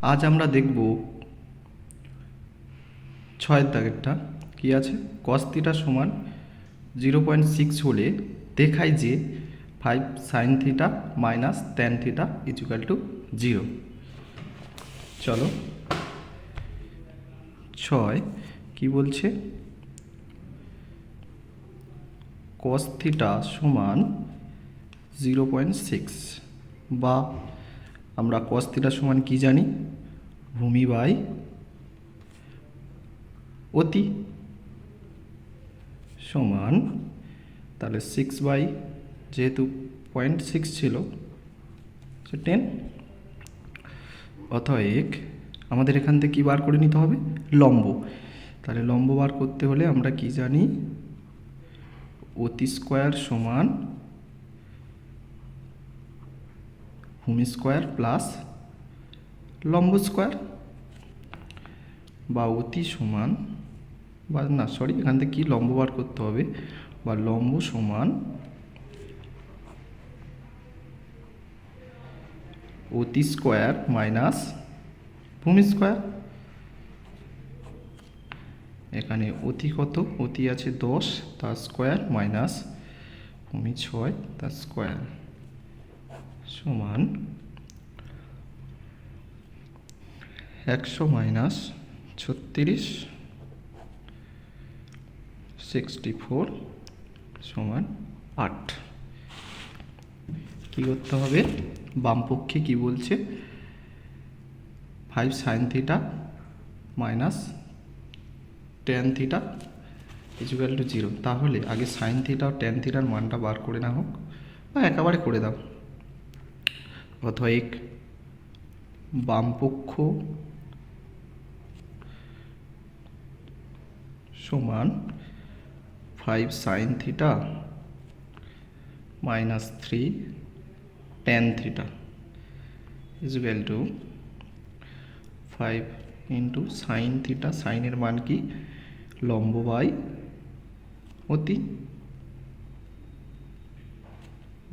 আজ আমরা দেখব 6 দাগেরটা। কি আছে? cos থিটা সমান 0.6 হলে দেখায় যে 5 sin theta minus tan theta equal to 0। চলো 6 কি বলছে? cos থিটা সমান 0.6 বা আমরা cos থিটা সমান কি জানি? ভূমি বাই অতি সমান, তাহলে 6 বাই যেহেতু 0.6 ছিল 10, অতএব আমাদের এখান থেকে কী বার করে নিতে হবে? লম্ব। তাহলে লম্ব বার করতে হলে আমরা কি জানি? অতি স্কোয়ার সমান ভূমি স্কোয়ার প্লাস লম্ব স্কোয়ার, বা অতি সমান, বা না সরি, এখান থেকে কি লম্ব বার করতে হবে? বা লম্ব সমান অতি স্কোয়ার মাইনাস ভূমি স্কোয়ার। এখানে অতি কত? অতি আছে 10 তার স্কোয়ার মাইনাস ভূমি 6 তার স্কোয়ার সমান 100 মাইনাস 36 64 সমান 8। কী করতে হবে? বামপক্ষে কি বলছে? 5 sin theta minus tan theta equal to 0। তাহলে আগে সাইন থিটা ও ট্যান থিটার মানটা বার করে না হোক, বা একেবারে করে দাও। অতএব বামপক্ষ সমান 5 sin theta minus 3 tan theta equal to 5 into sine theta, সাইনের মান কি? লম্ব বাই অতি,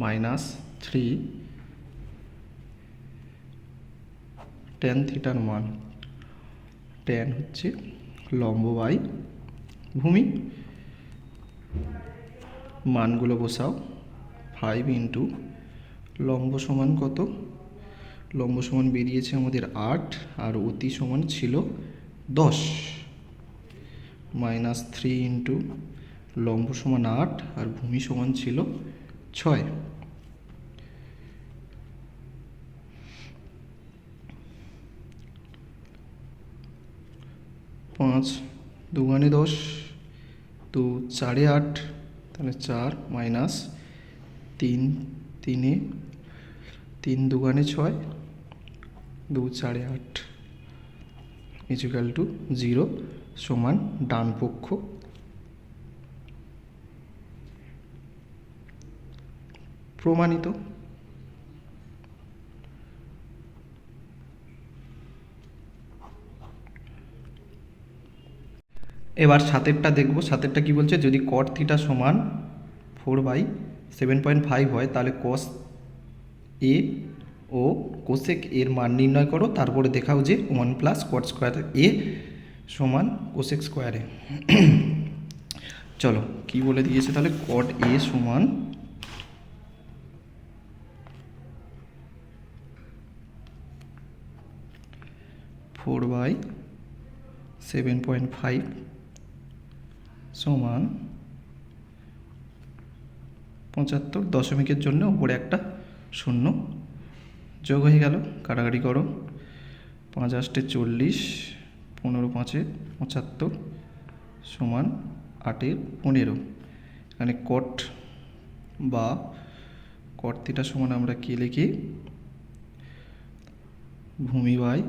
মাইনাস 3 tan থিটার মান, tan হচ্ছে লম্ব বাই ভূমি, মানগুলো বসাও। 5 ইন্টু লম্ব সমান কত? লম্ব সমান বেরিয়েছে আমাদের 8, আর অতি সমান ছিল 10, মাইনাস 3 ইন্টু লম্ব সমান 8 আর ভূমি সমান ছিল 6। 5 দুগুণে 10, 2 4 8, তাহলে 4 মাইনাস 3 3 দুগুণে 6, 2 4 8 ইকুয়াল টু 0 সমান ডান পক্ষ প্রমাণিত। এবার 7এরটা দেখব। 7এরটা কি বলছে? যদি cot থিটা সমান 4/7.5 হয় তাহলে cos a ও cosec এর মান নির্ণয় করো, তারপরে দেখাও যে 1 প্লাস cot স্কোয়ার a সমান cosec স্কোয়ার a। চলো কি বলে দিয়েছে তাহলে? cot a সমান 4/7.5 সমান 75, দশমিকের জন্য উপরে একটা শূন্য যোগ হয়ে গেল। কাটাকাটি করো, 5 8 40, 15 5 75 সমান 8 15। এখানে কট বা কট থিটা সমান আমরা কি লিখি? ভূমি বাই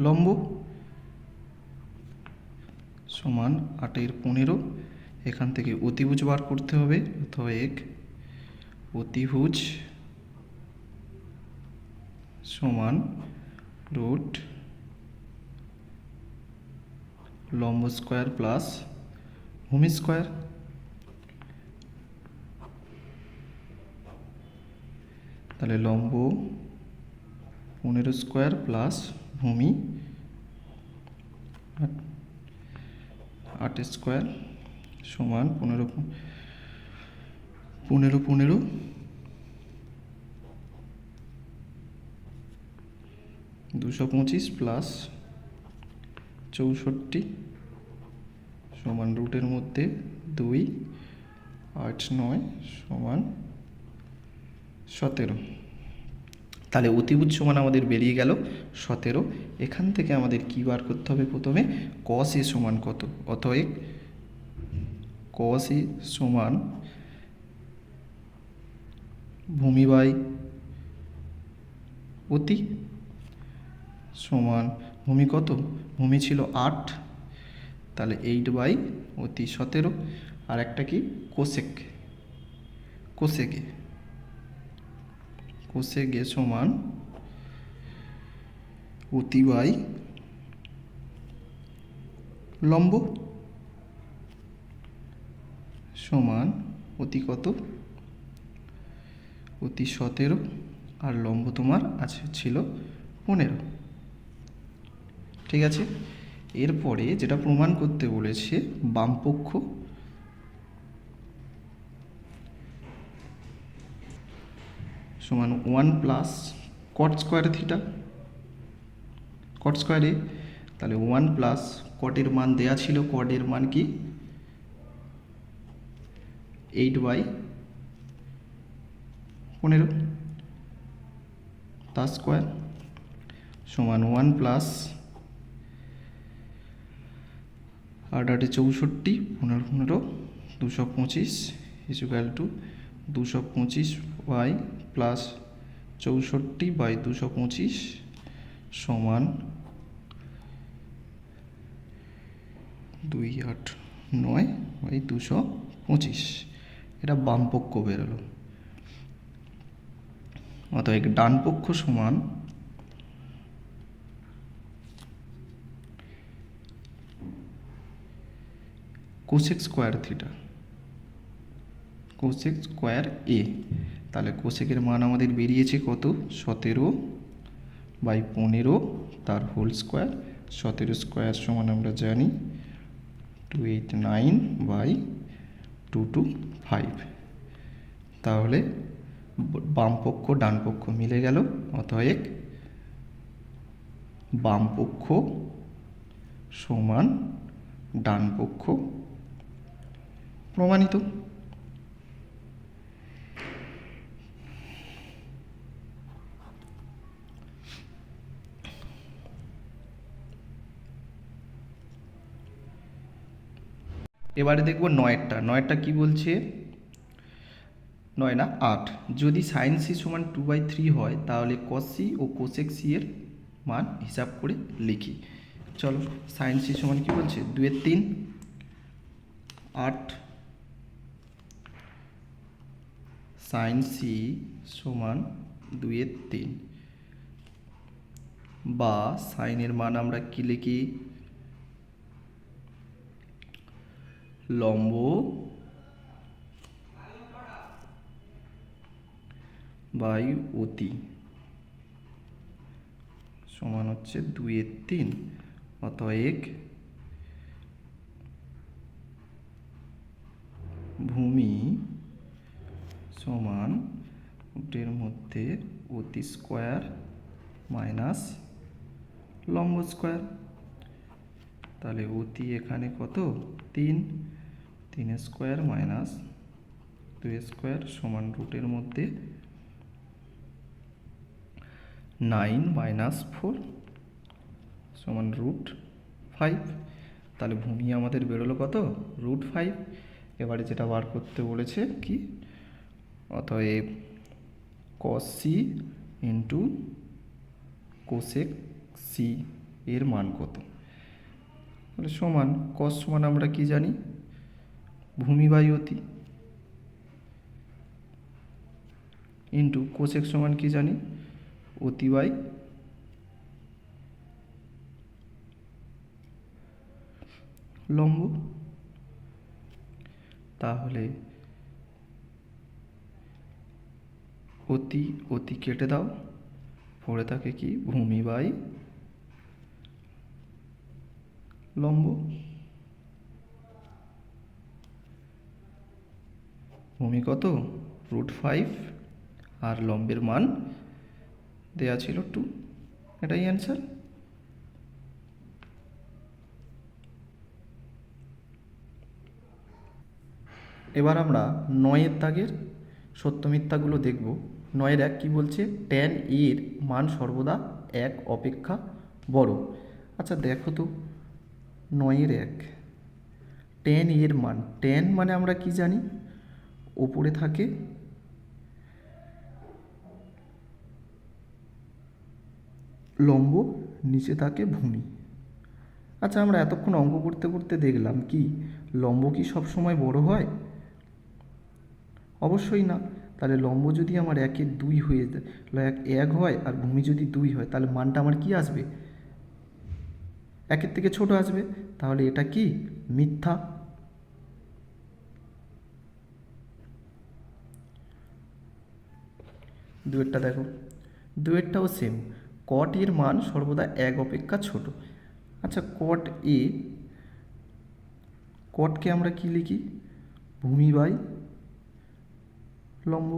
লম্ব সমান 8 15। এখান থেকে অতিভুজ বার করতে হবে, অতএব অতিভুজ সমান রুট লম্ব স্কোয়ার প্লাস ভূমি স্কোয়ার। তাহলে লম্ব 15 স্কোয়ার প্লাস ভূমি 8 স্কোয়ার সমান 15 225 প্লাস 64 সমান রুটের মধ্যে 2 8 9 সমান 17। তাহলে অতিভুজ সমান আমাদের বেরিয়ে গেল 17। এখান থেকে আমাদের কী বার করতে হবে? প্রথমে cos a সমান কত? অতএব cos a সমান ভূমি বাই অতি সমান ভূমি কত? ভূমি ছিল 8, তাহলে 8 বাই অতি 17। আর একটা কি? কোসেকে সমান অতি বাই লম্ব সমান অতি কত? অতি 17 আর লম্ব তোমার ছিল 15। ঠিক আছে, এরপরে যেটা প্রমাণ করতে বলেছে বামপক্ষ সমান 1 প্লাস কট স্কোয়ার থিটা, কট স্কোয়ারে, তাহলে 1 প্লাস কটের মান দেয়া ছিল, কটের মান কি 8 বাই 15 তার স্কোয়ার সমান 1 plus 8 8 64 15 225 equal to 225 by plus 64 by 225 সমান 2 8 9 বাই 225। এটা বাম পক্ষ বেরোলো। অতএব ডান পক্ষ সমান cosec square theta, cosec square A. তাহলে কোসেকের মান আমাদের বেরিয়েছে কত? 17 বাই 15 তার হোল স্কোয়ার। 17 স্কোয়ার সমান আমরা জানি 289 বাই 225। তাহলে বাম পক্ষ ডান পক্ষ মিলে গেল। অতএব বাম পক্ষ সমান ডান পক্ষ প্রমাণিত। এবারে দেখব নয়েরটা কি বলছে? 9 না 8। যদি সাইন সি সমান 2/3 হয় তাহলে কস সি ও কোসেক সি এর মান হিসাব করে লিখি। চলো, সাইন সি সমান কি বলছে? 2/3 8 সাইন সি সমান 2/3 বা সাইনের মান আমরা কি লিখি? লম্ব বাই অতি সমান হচ্ছে 2/3। অতএব ভূমি সমান রুটের মধ্যে অতি স্কোয়ার মাইনাস লম্ব স্কোয়ার। তাহলে অতি এখানে কত? 3 স্কোয়ার মাইনাস 2 স্কোয়ার সমান রুটের মধ্যে 9 মাইনাস 4 সমান √5। তাহলে ভূমি আমাদের বেরোলো কত? √5। এবারে যেটা বার করতে বলেছে কি? অতএব cos c into cosec C এর মান কত? তাহলে সমান cos সমান আমরা কি জানি? ভূমি বাই অতি ইন্টু কোসেক সমান কি জানি? অতি বাই লম্ব। তাহলে অতি কেটে দাও, পড়ে থাকে কি? ভূমি বাই লম্ব, ভূমি কত √5 আর লম্বের মান দেয়া ছিল 2, এটাই অ্যান্সার। এবার আমরা 9-এর দাগের সত্য মিথ্যাগুলো দেখব। 9-এর 1 কি বলছে, tan এর মান সর্বদা 1 অপেক্ষা বড়। আচ্ছা দেখো তো 9-এর 1, tan এর মান, tan মানে আমরা কি জানি, ওপরে থাকে লম্ব, নিচে থাকে ভূমি। আচ্ছা আমরা এতক্ষণ অঙ্ক করতে করতে দেখলাম কি লম্ব কি সব সময় বড় হয়? অবশ্যই না। তাহলে লম্ব যদি আমার 1-এর 2 হয়ে যায়, 1 হয়, আর ভূমি যদি 2 হয়, তাহলে মানটা আমার কি আসবে, 1-এর থেকে ছোট আসবে। তাহলে এটা কি মিথ্যা। দুয়েরটা দেখো, দুয়েরটাও সেম, cot এর মান সর্বদা 1 অপেক্ষা ছোট। আচ্ছা cot এ, cotকে আমরা কি লিখি, ভূমি বাই লম্ব।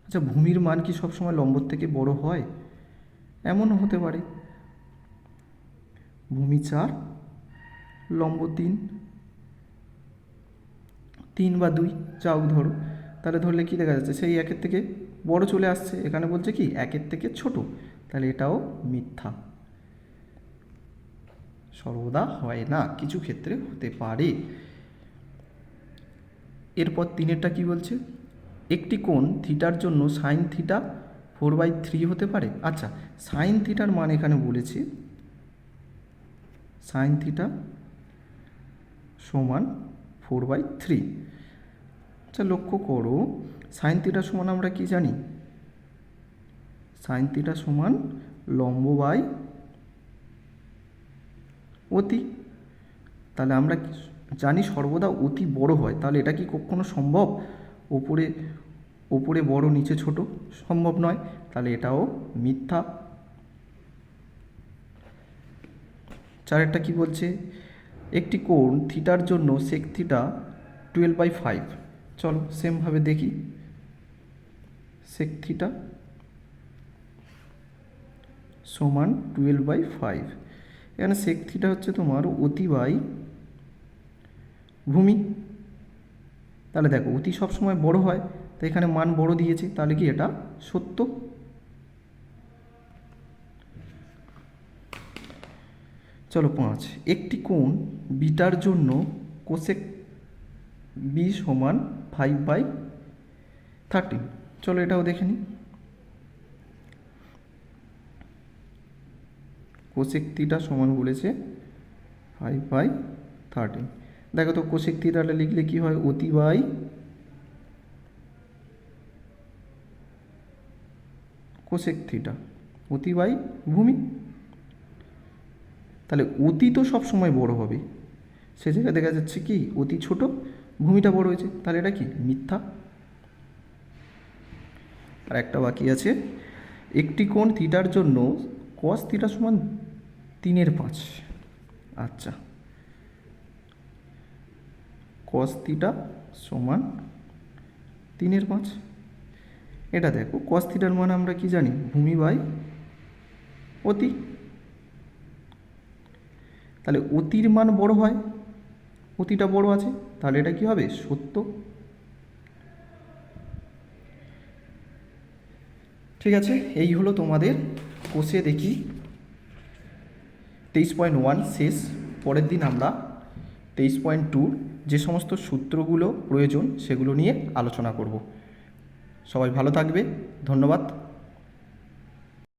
আচ্ছা ভূমির মান কি সবসময় লম্বর থেকে বড় হয়? এমনও হতে পারে, ভূমি 4 লম্ব 3, 3 বা 2 যাও ধরো, তাহলে ধরলে কি দেখা যাচ্ছে, সেই 1-এর থেকে বড় চলে আসছে, এখানে বলছে কি 1-এর থেকে ছোট, তাহলে এটাও মিথ্যা, সর্বদা হয় না, কিছু ক্ষেত্রে হতে পারে। এরপর 3-এরটা কি বলছে, একটি কোণ থিটার জন্য সাইন থিটা 4/3 হতে পারে। আচ্ছা সাইন থিটার মান এখানে বলেছে সাইন থিটা সমান 4/3। আচ্ছা লক্ষ্য করো, সাইন থিটা সমান আমরা কি জানি, সাইন থিটা সমান লম্ব বাই অতি। তাহলে আমরা জানি সর্বদা অতি বড় হয়, তাহলে এটা কি কখনো সম্ভব, ওপরে বড় নিচে ছোট? সম্ভব নয়, তাহলে এটাও মিথ্যা। 4-এরটা কি বলছে, একটি কোণ থিটার জন্য সেক থিটা 12/5। চলো সেমভাবে দেখি, সেক থিটা সমান 12/5। এখানে সেক থিটা হচ্ছে তোমার অতি বাই ভূমি। তাহলে দেখো অতি সবসময় বড় হয়, তো এখানে মান বড় দিয়েছে, তাহলে কি এটা সত্য। চলো 5, একটি কোণ বিটার জন্য কোসেক বি সমান 5/13। চলো এটাও দেখে নিই, কোসেক থিটা সমান বলেছে 5/13। দেখো তো কোসেক থিটাটা লিখলে কি হয়, অতি বাই কোসেক থিটা, অতি বাই ভূমি। তাহলে অতি তো সবসময় বড় হবে, সে জায়গায় দেখা যাচ্ছে কি অতি ছোট, ভূমিটা বড় হয়েছে, তাহলে এটা কি মিথ্যা। আর একটা বাকি আছে, একটি কোণ থিটার জন্য কস থিটা সমান 3/5। আচ্ছা কস থিটা সমান 3/5, এটা দেখো কস থিটার মান আমরা কি জানি, ভূমি বাই অতি। তাহলে অতির মান বড় হয়, অতিটা বড় আছে, তাহলে এটা কি হবে সত্য। ঠিক আছে, এই হলো তোমাদের কোষে দেখি 23.1 শেষ। পরের দিন আমরা 23.2 যে সমস্ত সূত্রগুলো প্রয়োজন সেগুলো নিয়ে আলোচনা করব। সবাই ভালো থাকবে, ধন্যবাদ।